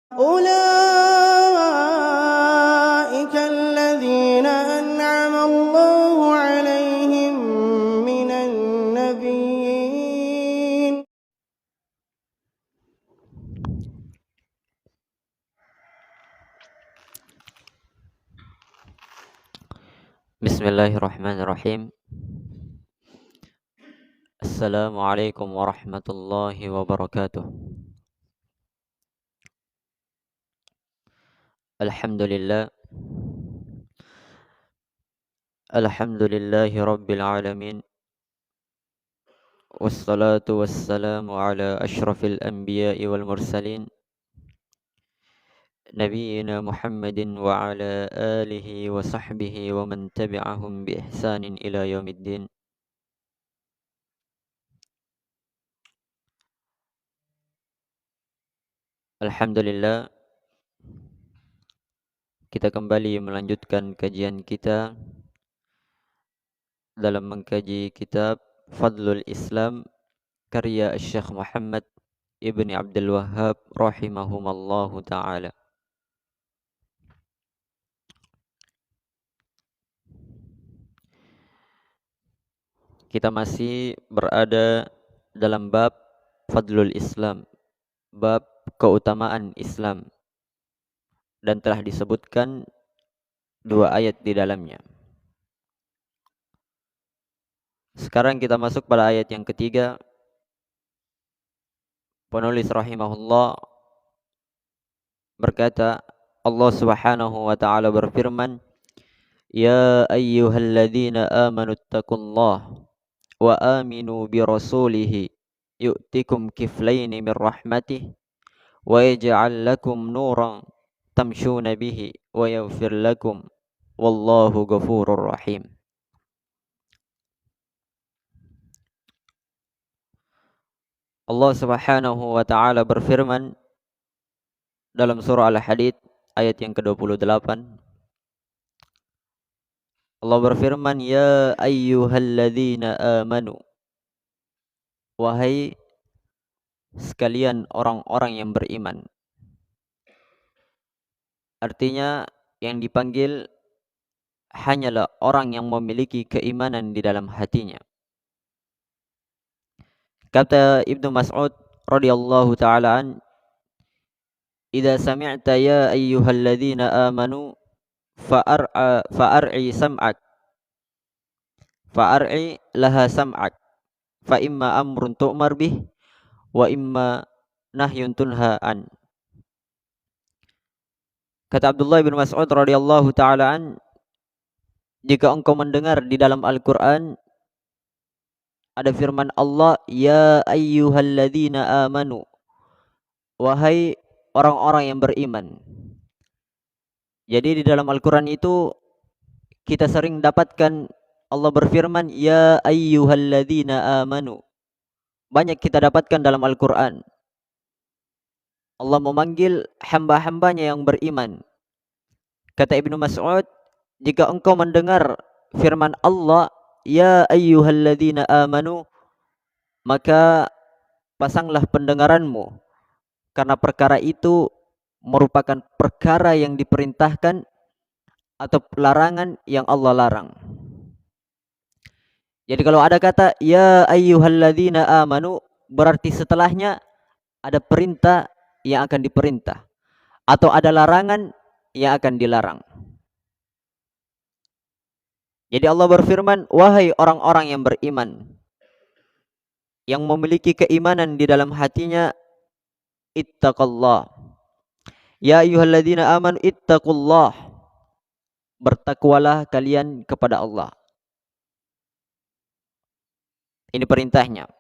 أولئك الذين أنعم الله عليهم من النبيين. Bismillahirrahmanirrahim. Assalamualaikum warahmatullahi wabarakatuh. Alhamdulillah. Alhamdulillahi rabbil alamin. Wassalatu wassalamu ala ashrafil anbiya'i wal mursalin. Nabiyyina Muhammadin wa ala alihi wa sahbihi wa man tabi'ahum bi ihsanin ila yaumiddin. Alhamdulillah, kita kembali melanjutkan kajian kita dalam mengkaji kitab Fadlul Islam karya Syekh Muhammad Ibni Abdul Wahhab rahimahumallahu ta'ala. Kita masih berada dalam bab Fadlul Islam, bab keutamaan Islam, dan telah disebutkan 2 ayat di dalamnya. Sekarang kita masuk pada ayat yang ketiga. Penulis rahimahullah berkata, Allah Subhanahu wa ta'ala berfirman, Ya ayyuhalladzina amanu taqullaha wa aminu bi rasulihi yu'tikum kiflaini min rahmatih wa yaj'al lakum nuran tamshuna bihi wa yaghfir lakum wallahu ghafurur rahim. Allah Subhanahu wa ta'ala berfirman dalam surah Al-Hadid ayat yang ke-28. Allah berfirman, Ya ayyuhalladzina amanu, wahai sekalian orang-orang yang beriman. Artinya yang dipanggil hanyalah orang yang memiliki keimanan di dalam hatinya. Kata Ibnu Mas'ud radhiyallahu ta'ala an, Idza sami'ta ya ayyuhalladzina amanu fa'ar'i sam'ak fa'ar'i laha sam'ak fa imma amrun tu'mar bih wa imma nahyun tunha an. Kata Abdullah bin Mas'ud radhiyallahu ta'ala an, jika engkau mendengar di dalam Al-Quran ada firman Allah, Ya ayyuhalladzina amanu, wahai orang-orang yang beriman. Jadi di dalam Al-Quran itu kita sering dapatkan Allah berfirman, Ya ayyuhalladzina amanu. Banyak kita dapatkan dalam Al-Quran. Allah memanggil hamba-hambanya yang beriman. Kata Ibnu Mas'ud, jika engkau mendengar firman Allah, Ya ayyuhalladzina amanu, maka pasanglah pendengaranmu, karena perkara itu merupakan perkara yang diperintahkan atau larangan yang Allah larang. Jadi kalau ada kata Ya ayyuhalladzina amanu, berarti setelahnya ada perintah yang akan diperintah atau ada larangan yang akan dilarang. Jadi Allah berfirman, wahai orang-orang yang beriman, yang memiliki keimanan di dalam hatinya, ittaqallah. Ya ayyuhalladzina amanu ittaqullah. Bertakwalah kalian kepada Allah. Ini perintahnya.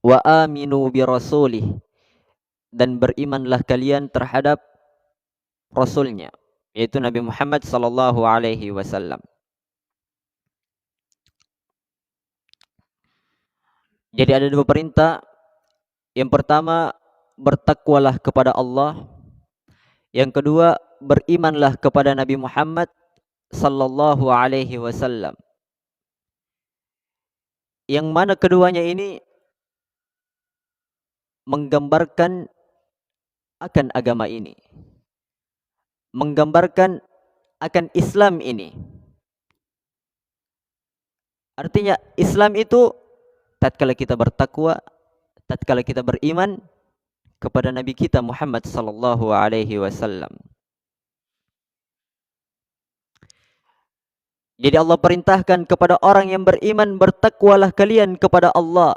Wa aminu bi rasulih, dan berimanlah kalian terhadap Rasulnya, yaitu Nabi Muhammad sallallahu alaihi wasallam. Jadi ada 2 perintah. Yang pertama, bertakwalah kepada Allah. Yang kedua, berimanlah kepada Nabi Muhammad sallallahu alaihi wasallam. Yang mana keduanya ini menggambarkan akan agama ini, menggambarkan akan Islam ini. Artinya Islam itu tatkala kita bertakwa, tatkala kita beriman kepada Nabi kita Muhammad sallallahu alaihi wasallam. Jadi Allah perintahkan kepada orang yang beriman, bertakwalah kalian kepada Allah.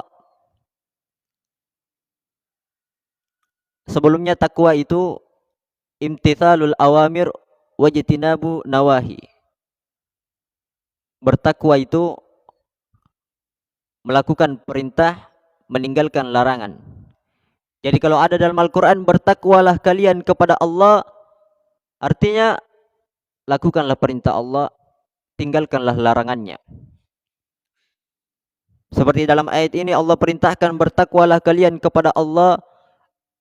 Sebelumnya takwa itu imtithalul awamir wajtinabu nawahi. Bertakwa itu melakukan perintah, meninggalkan larangan. Jadi kalau ada dalam Al-Quran, bertakwalah kalian kepada Allah, artinya lakukanlah perintah Allah, tinggalkanlah larangannya. Seperti dalam ayat ini Allah perintahkan bertakwalah kalian kepada Allah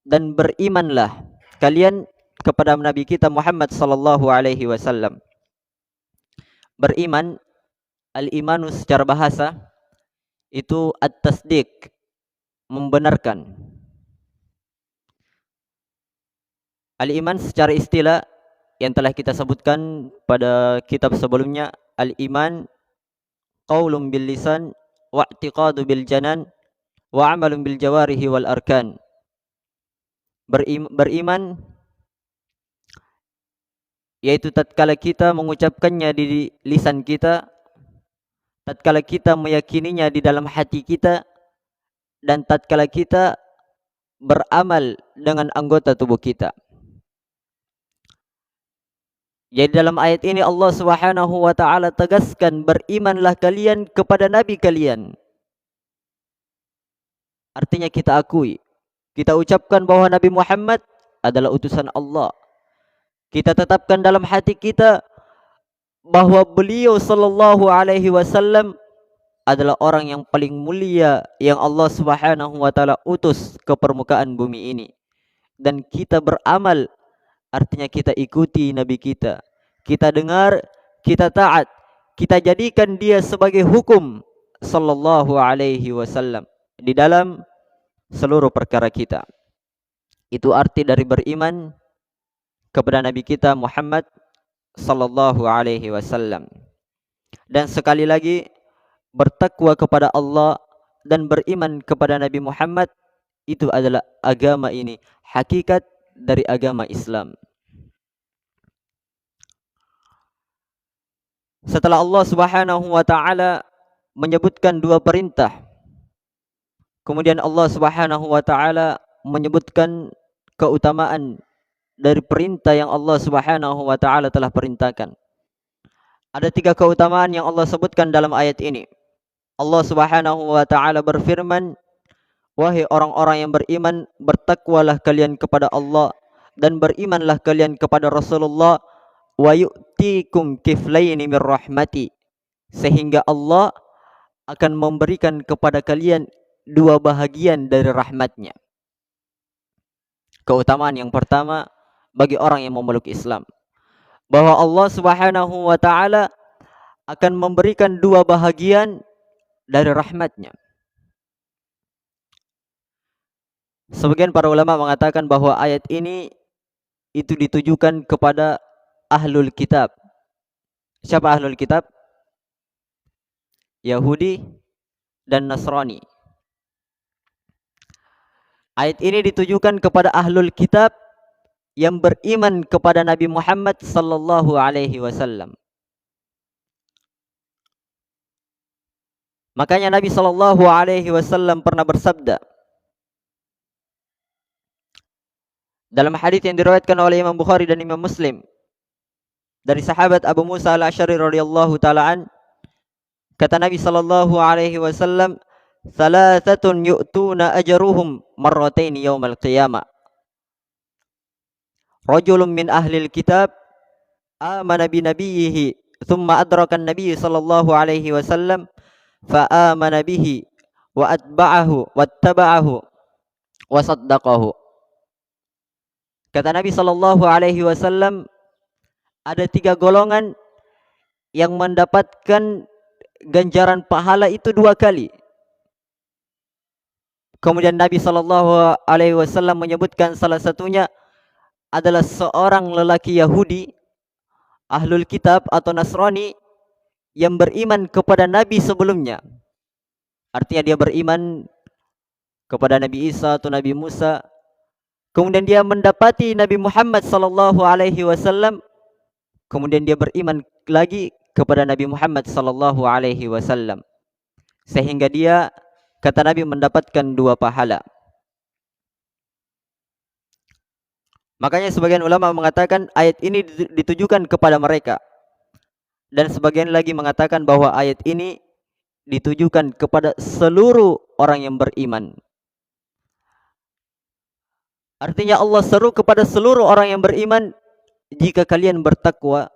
dan berimanlah kalian kepada Nabi kita Muhammad sallallahu alaihi wasallam. Beriman, al-imanu secara bahasa itu at-tasdiq, membenarkan. Al-iman secara istilah yang telah kita sebutkan pada kitab sebelumnya, al-iman qaulun bil lisan wa i'tiqadu bil janan wa amalun bil jawarihi wal arkan. Beriman yaitu tatkala kita mengucapkannya di lisan kita, tatkala kita meyakininya di dalam hati kita, dan tatkala kita beramal dengan anggota tubuh kita. Jadi dalam ayat ini Allah Subhanahu wa taala tegaskan, berimanlah kalian kepada nabi kalian. Artinya kita akui, kita ucapkan bahwa Nabi Muhammad adalah utusan Allah. Kita tetapkan dalam hati kita bahwa beliau sallallahu alaihi wasallam adalah orang yang paling mulia yang Allah Subhanahu wa taala utus ke permukaan bumi ini. Dan kita beramal, artinya kita ikuti nabi kita. Kita dengar, kita taat, kita jadikan dia sebagai hukum sallallahu alaihi wasallam di dalam seluruh perkara kita. Itu arti dari beriman kepada nabi kita Muhammad sallallahu alaihi wasallam. Dan sekali lagi, bertakwa kepada Allah dan beriman kepada Nabi Muhammad, itu adalah agama ini, hakikat dari agama Islam. Setelah Allah Subhanahu wa taala menyebutkan dua perintah, kemudian Allah Subhanahu wa taala menyebutkan keutamaan dari perintah yang Allah Subhanahu wa taala telah perintahkan. Ada tiga keutamaan yang Allah sebutkan dalam ayat ini. Allah Subhanahu wa taala berfirman, wahai orang-orang yang beriman, bertakwalah kalian kepada Allah dan berimanlah kalian kepada Rasulullah, wa yu'tikum kiflaini min rahmati, sehingga Allah akan memberikan kepada kalian dua bahagian dari rahmatnya. Keutamaan yang pertama bagi orang yang memeluk Islam, bahwa Allah Subhanahu wa taala akan memberikan dua bahagian dari rahmatnya. Sebagian para ulama mengatakan bahwa ayat ini itu ditujukan kepada ahlul kitab. Siapa ahlul kitab? Yahudi dan Nasrani. Ayat ini ditujukan kepada ahlul kitab yang beriman kepada Nabi Muhammad sallallahu alaihi wasallam. Makanya Nabi sallallahu alaihi wasallam pernah bersabda dalam hadis yang diriwayatkan oleh Imam Bukhari dan Imam Muslim dari sahabat Abu Musa al-Asy'ari radhiyallahu taala an, kata Nabi sallallahu alaihi wasallam, "Thalathatun yu'tuna ajruhum marratain yaumal qiyamah. Rajulun min ahlil kitab amana bi nabiyhi thumma adraka an-nabiy sallallahu alaihi wasallam fa amana bihi wa atba'ahu wattaba'ahu wa saddaqahu." Kata Nabi sallallahu alaihi wasallam, ada tiga golongan yang mendapatkan ganjaran pahala itu dua kali. Kemudian Nabi sallallahu alaihi wasallam menyebutkan salah satunya, adalah seorang lelaki Yahudi, Ahlul Kitab atau Nasrani yang beriman kepada Nabi sebelumnya. Artinya dia beriman kepada Nabi Isa atau Nabi Musa. Kemudian dia mendapati Nabi Muhammad sallallahu alaihi wasallam. Kemudian dia beriman lagi kepada Nabi Muhammad sallallahu alaihi wasallam. Sehingga dia, kata Nabi, mendapatkan 2 pahala. Makanya sebagian ulama mengatakan ayat ini ditujukan kepada mereka. Dan sebagian lagi mengatakan bahwa ayat ini ditujukan kepada seluruh orang yang beriman. Artinya Allah seru kepada seluruh orang yang beriman, jika kalian bertakwa,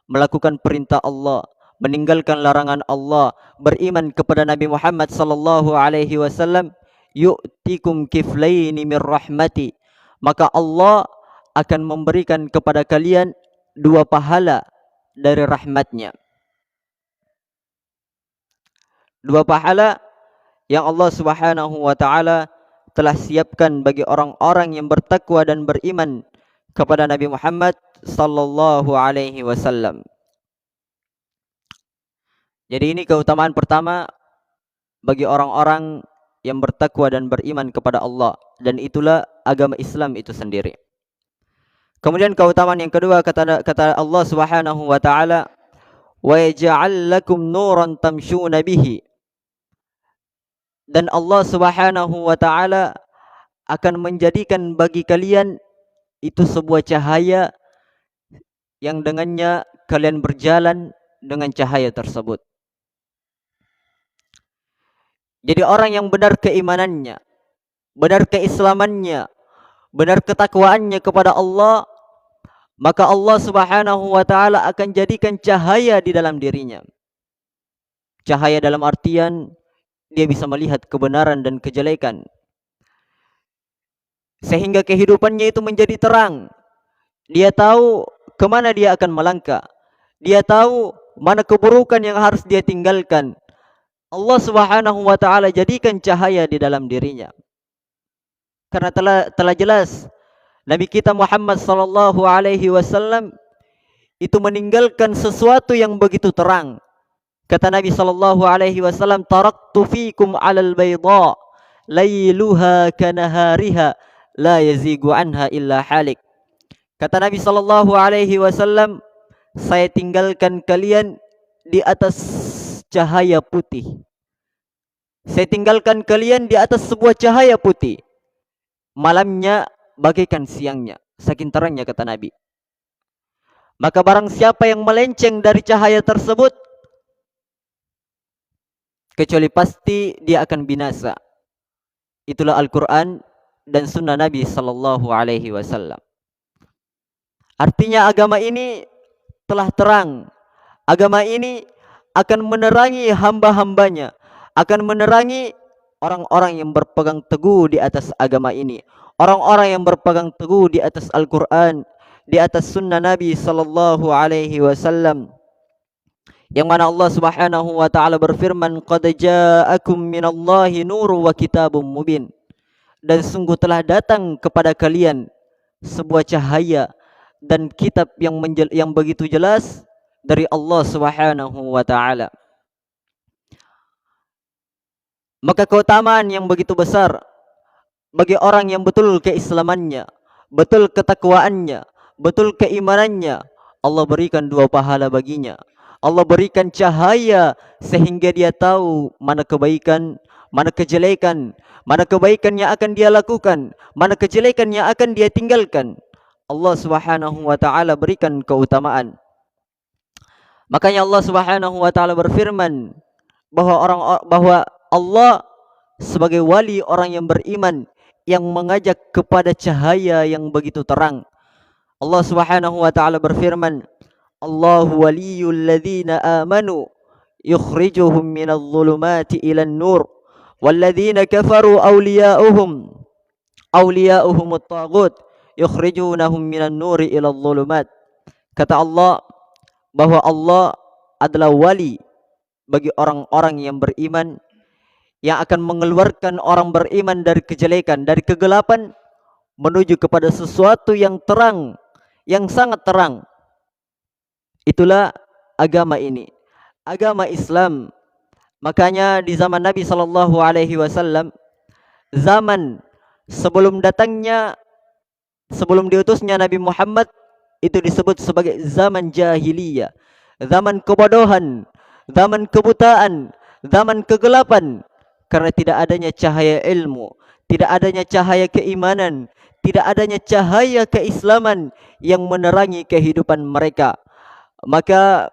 melakukan perintah Allah, meninggalkan larangan Allah, beriman kepada Nabi Muhammad sallallahu alaihi wasallam, yu'tikum kiflaini min rahmati, maka Allah akan memberikan kepada kalian 2 pahala dari rahmatnya. 2 pahala yang Allah Subhanahu wa taala telah siapkan bagi orang-orang yang bertakwa dan beriman kepada Nabi Muhammad sallallahu alaihi wasallam. Jadi ini keutamaan pertama bagi orang-orang yang bertakwa dan beriman kepada Allah, dan itulah agama Islam itu sendiri. Kemudian keutamaan yang kedua, kata Allah Subhanahu wa taala, wa yaj'al lakum nuran tamshuna bihi. Dan Allah Subhanahu wa taala akan menjadikan bagi kalian itu sebuah cahaya yang dengannya kalian berjalan dengan cahaya tersebut. Jadi orang yang benar keimanannya, benar keislamannya, benar ketakwaannya kepada Allah, maka Allah Subhanahu wa taala akan jadikan cahaya di dalam dirinya. Cahaya dalam artian dia bisa melihat kebenaran dan kejelekan, sehingga kehidupannya itu menjadi terang. Dia tahu kemana dia akan melangkah. Dia tahu mana keburukan yang harus dia tinggalkan. Allah Subhanahu wa taala jadikan cahaya di dalam dirinya. Karena telah jelas Nabi kita Muhammad sallallahu alaihi wasallam itu meninggalkan sesuatu yang begitu terang. Kata Nabi sallallahu alaihi wasallam, taraktu fikum 'alal bayda lailuha kanahariha la yazigu anha illa halik. Kata Nabi sallallahu alaihi wasallam, saya tinggalkan kalian di atas cahaya putih. Saya tinggalkan kalian di atas sebuah cahaya putih. Malamnya bagaikan siangnya, saking terangnya, kata Nabi. Maka barang siapa yang melenceng dari cahaya tersebut, kecuali pasti dia akan binasa. Itulah Al-Quran dan sunnah Nabi sallallahu alaihi wasallam. Artinya agama ini telah terang. Agama ini akan menerangi hamba-hambanya, akan menerangi orang-orang yang berpegang teguh di atas agama ini, orang-orang yang berpegang teguh di atas Al-Quran, di atas sunnah Nabi sallallahu alaihi wasallam. Yang mana Allah Subhanahu wa taala berfirman, qad ja'akum minallahi nurun wa kitabun mubin. Dan sungguh telah datang kepada kalian sebuah cahaya dan kitab yang begitu jelas dari Allah Subhanahu wa taala. Maka keutamaan yang begitu besar bagi orang yang betul keislamannya, betul ketakwaannya, betul keimanannya, Allah berikan 2 pahala baginya. Allah berikan cahaya sehingga dia tahu mana kebaikan, mana kejelekan, mana kebaikan yang akan dia lakukan, mana kejelekan yang akan dia tinggalkan. Allah Subhanahu wa taala berikan keutamaan. Makanya Allah Subhanahu wa taala berfirman bahwa Allah sebagai wali orang yang beriman yang mengajak kepada cahaya yang begitu terang. Allah Subhanahu wa taala berfirman, Allahu waliyul ladzina amanu yukhrijuhum minadh dhulumati ilan nur walladzina kafaru awliya'uhum at-taghut yukhrijunahum minan nuri ilal dhulumat. Kata Allah bahwa Allah adalah wali bagi orang-orang yang beriman, yang akan mengeluarkan orang beriman dari kejelekan, dari kegelapan, menuju kepada sesuatu yang terang, yang sangat terang. Itulah agama ini, agama Islam. Makanya di zaman Nabi sallallahu alaihi wasallam, zaman sebelum datangnya, sebelum diutusnya Nabi Muhammad, itu disebut sebagai zaman jahiliyah, zaman kebodohan, zaman kebutaan, zaman kegelapan, karena tidak adanya cahaya ilmu, tidak adanya cahaya keimanan, tidak adanya cahaya keislaman yang menerangi kehidupan mereka. Maka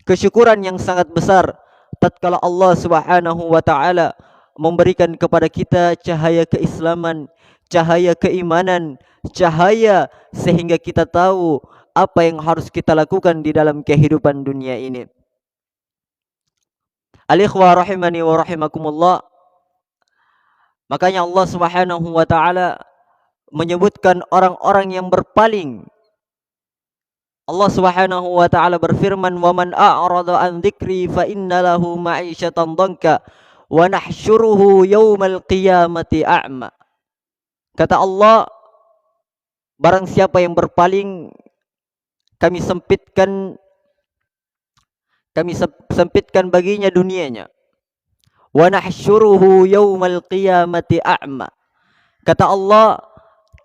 kesyukuran yang sangat besar tatkala Allah Subhanahu wa taala memberikan kepada kita cahaya keislaman, cahaya keimanan, cahaya sehingga kita tahu apa yang harus kita lakukan di dalam kehidupan dunia ini. Al-ikhwah rahimani wa rahimakumullah. Makanya Allah Subhanahu wa taala menyebutkan orang-orang yang berpaling. Allah Subhanahu wa taala berfirman, "Wa man a'rada an dzikri fa inna lahu ma'isyatan dhanka wa nahsyuruhu yaumal qiyamati a'ma." Kata Allah, barang siapa yang berpaling, kami sempitkan baginya dunianya. Wa nahsyuruhu yaumal qiyamati a'ma. Kata Allah,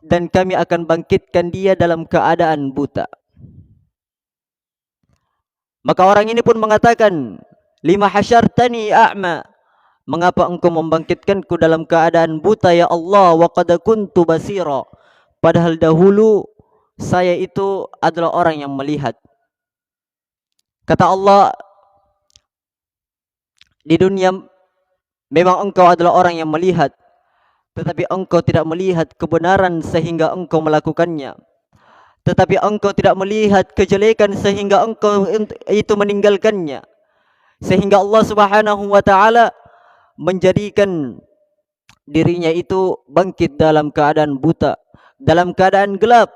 dan kami akan bangkitkan dia dalam keadaan buta. Maka orang ini pun mengatakan, "Lima hasyartani a'ma." Mengapa engkau membangkitkanku dalam keadaan buta ya Allah, wa qad kuntu basira. Padahal dahulu saya itu adalah orang yang melihat. Kata Allah, di dunia memang engkau adalah orang yang melihat, tetapi engkau tidak melihat kebenaran sehingga engkau melakukannya. Tetapi engkau tidak melihat kejelekan sehingga engkau itu meninggalkannya. Sehingga Allah Subhanahu wa taala menjadikan dirinya itu bangkit dalam keadaan buta, dalam keadaan gelap.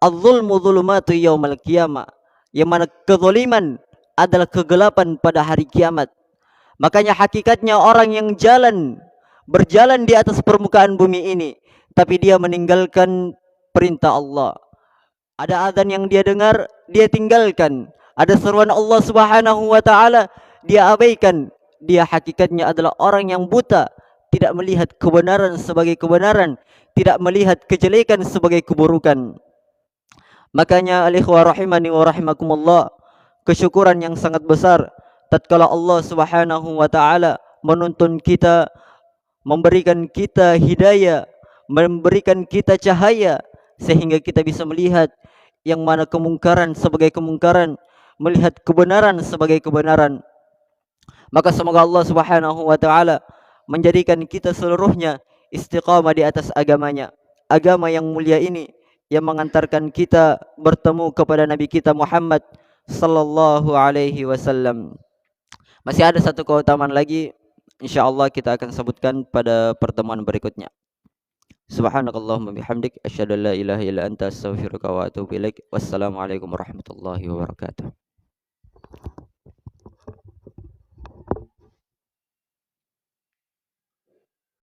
Az-zulmu zulumatu yaumal qiyamah. Yang mana kezaliman adalah kegelapan pada hari kiamat. Makanya hakikatnya orang yang berjalan di atas permukaan bumi ini, tapi dia meninggalkan perintah Allah. Ada azan yang dia dengar, dia tinggalkan. Ada seruan Allah Subhanahu wa taala, dia abaikan. Dia hakikatnya adalah orang yang buta, tidak melihat kebenaran sebagai kebenaran, tidak melihat kejelekan sebagai keburukan. Makanya al-ikhwah rahimani wa rahimakumullah, kesyukuran yang sangat besar tatkala Allah Subhanahu wa taala menuntun kita, memberikan kita hidayah, memberikan kita cahaya sehingga kita bisa melihat yang mana kemungkaran sebagai kemungkaran, melihat kebenaran sebagai kebenaran. Maka semoga Allah Subhanahu wa taala menjadikan kita seluruhnya istiqamah di atas agamanya, agama yang mulia ini yang mengantarkan kita bertemu kepada Nabi kita Muhammad sallallahu alaihi wasallam. Masih ada satu keutamaan lagi, insyaallah kita akan sebutkan pada pertemuan berikutnya. Subhanakallahumma bihamdik asyhadu an la ilaha illa anta astaghfiruka wa atubu ilaik. Wassalamualaikum warahmatullahi wabarakatuh.